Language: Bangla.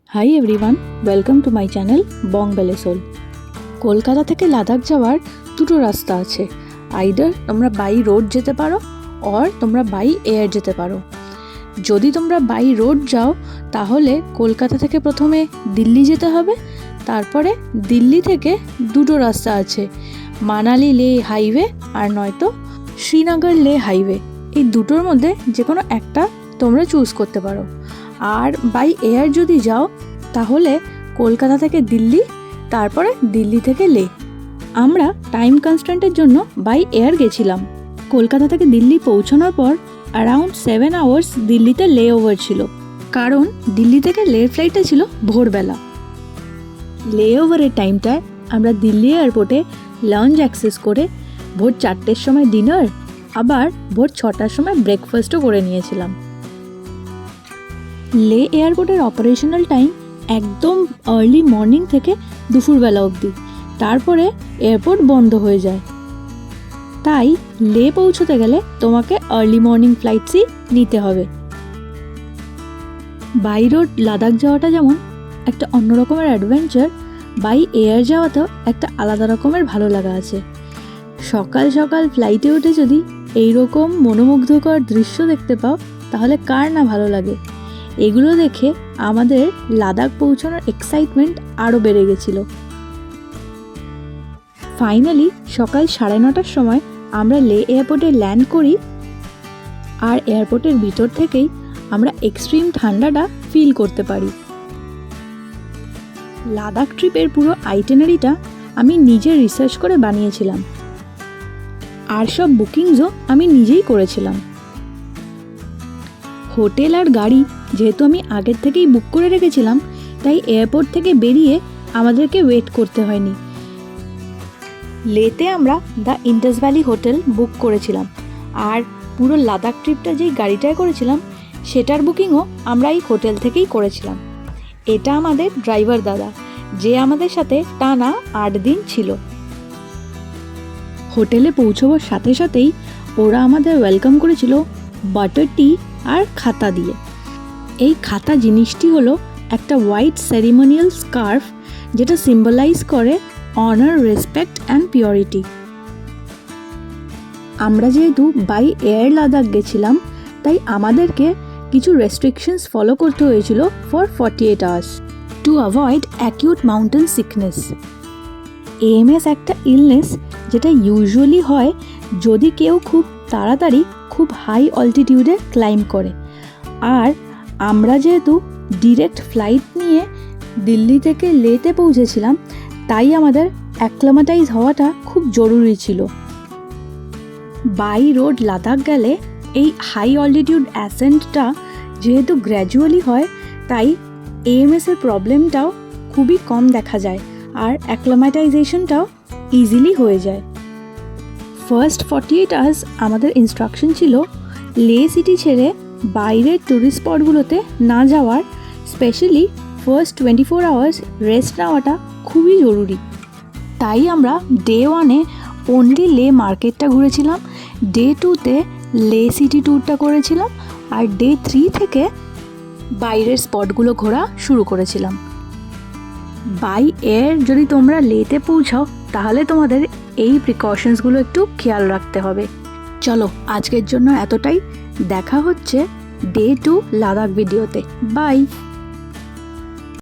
High everyone, welcome to my channel Bong Belle Soul. Kolkata থেকে লাদাখ যাওয়ার দুটো রাস্তা আছে। আইদার তোমরা বাই রোড যেতে পারো অর তোমরা বাই এয়ার যেতে পারো। যদি তোমরা বাই রোড যাও তাহলে কলকাতা থেকে প্রথমে দিল্লি যেতে হবে, তারপরে দিল্লি থেকে দুটো রাস্তা আছে, মানালি লে হাইওয়ে আর নয়তো শ্রীনগর লে হাইওয়ে। এই দুটোর মধ্যে যে কোনো একটা তোমরা চুজ করতে পারো। আর বাই এয়ার যদি যাও তাহলে কলকাতা থেকে দিল্লি, তারপরে দিল্লি থেকে লে। আমরা টাইম কনস্ট্যান্টের জন্য বাই এয়ার গেছিলাম। কলকাতা থেকে দিল্লি পৌঁছানোর পর অ্যারাউন্ড 7 আওয়ার্স দিল্লিতে লে ওভার ছিল, কারণ দিল্লি থেকে লের ফ্লাইটটা ছিল ভোরবেলা। লে ওভারের টাইমটায় আমরা দিল্লি এয়ারপোর্টে লঞ্চ অ্যাক্সেস করে ভোর 4টের সময় ডিনার, আবার ভোর 6টার সময় ব্রেকফাস্টও করে নিয়েছিলাম। লে এয়ারপোর্টের অপারেশনাল টাইম একদম আর্লি মর্নিং থেকে দুপুরবেলা অবধি, তারপরে এয়ারপোর্ট বন্ধ হয়ে যায়। তাই লে পৌঁছতে গেলে তোমাকে আর্লি মর্নিং ফ্লাইটসই নিতে হবে। বাই রোড লাদাখ যাওয়াটা যেমন একটা অন্য রকমের অ্যাডভেঞ্চার, বাই এয়ার যাওয়াতেও একটা আলাদা রকমের ভালো লাগা আছে। সকাল সকাল ফ্লাইটে উঠে যদি এইরকম মনোমুগ্ধকর দৃশ্য দেখতে পাও তাহলে কার না ভালো লাগে। এগুলো দেখে আমাদের লাদাখ পৌঁছানোর এক্সাইটমেন্ট আরও বেড়ে গেছিল। ফাইনালি সকাল 9:30টার সময় আমরা লে এয়ারপোর্টে ল্যান্ড করি, আর এয়ারপোর্টের ভিতর থেকেই আমরা এক্সট্রিম ঠান্ডাটা ফিল করতে পারি। লাদাখ ট্রিপের পুরো আইটেনারিটা আমি নিজে রিসার্চ করে বানিয়েছিলাম, আর সব বুকিংসও আমি নিজেই করেছিলাম। হোটেল আর গাড়ি যেহেতু আমি আগের থেকেই বুক করে রেখেছিলাম, তাই এয়ারপোর্ট থেকে বেরিয়ে আমাদেরকে ওয়েট করতে হয়নি। লেতে আমরা the Indus valley hotel book করেছিলাম, আর পুরো লাদাখ ট্রিপটা যেই গাড়িটায় করেছিলাম সেটার বুকিংও আমরা এই হোটেল থেকেই করেছিলাম। এটা আমাদের ড্রাইভার দাদা, যে আমাদের সাথে টানা 8 দিন ছিল। হোটেলে পৌঁছবার সাথে সাথেই ওরা আমাদের ওয়েলকাম করেছিল বাটার টি আর খাতা দিয়ে। এই খাতা জিনিসটি হলো একটা হোয়াইট সেরিমোনিয়াল স্কার্ফ, যেটা সিম্বলাইজ করে অনার, রেসপেক্ট অ্যান্ড পিওরিটি। আমরা যেহেতু বাই এয়ার লাদাখ গেছিলাম, তাই আমাদেরকে কিছু রেস্ট্রিকশনস ফলো করতে হয়েছিল for 48 hours to avoid acute mountain sickness. AMS একটা ইলনেস যেটা ইউজুয়ালি হয় যদি কেউ খুব তাড়াতাড়ি খুব হাই অল্টিটিউডে ক্লাইম্ব করে। আর আমরা যেহেতু ডিরেক্ট ফ্লাইট নিয়ে দিল্লি থেকে লেতে পৌঁছেছিলাম, তাই আমাদের অ্যাক্লামাটাইজ হওয়াটা খুব জরুরি ছিল। বাই রোড লাদাখ গেলে এই হাই অল্টিটিউড অ্যাসেন্টটা যেহেতু গ্র্যাজুয়ালি হয়, তাই এএমএসের প্রবলেমটাও খুবই কম দেখা যায়, আর অ্যাক্লামাটাইজেশনটাও ইজিলি হয়ে যায়। ফার্স্ট 48 আওয়ার্স আমাদের ইনস্ট্রাকশন ছিল লে সিটি ছেড়ে বাইরের ট্যুরিস্ট স্পটগুলোতে না যাওয়ার। স্পেশালি ফার্স্ট 24 আওয়ার্স রেস্ট নেওয়াটা খুবই জরুরি। তাই আমরা ডে 1-এ অনলি লে মার্কেটটা ঘুরেছিলাম, ডে 2-তে লে সিটি ট্যুরটা করেছিলাম, আর ডে 3 থেকে বাইরের স্পটগুলো ঘোরা শুরু করেছিলাম। বাই এয়ার যদি তোমরা লেতে পৌঁছাও তাহলে তোমাদের এই প্রিকশনসগুলো একটু খেয়াল রাখতে হবে। চলো আজকের জন্য এতটাই, দেখা হচ্ছে ডে 2 লাদাখ ভিডিওতে। বাই।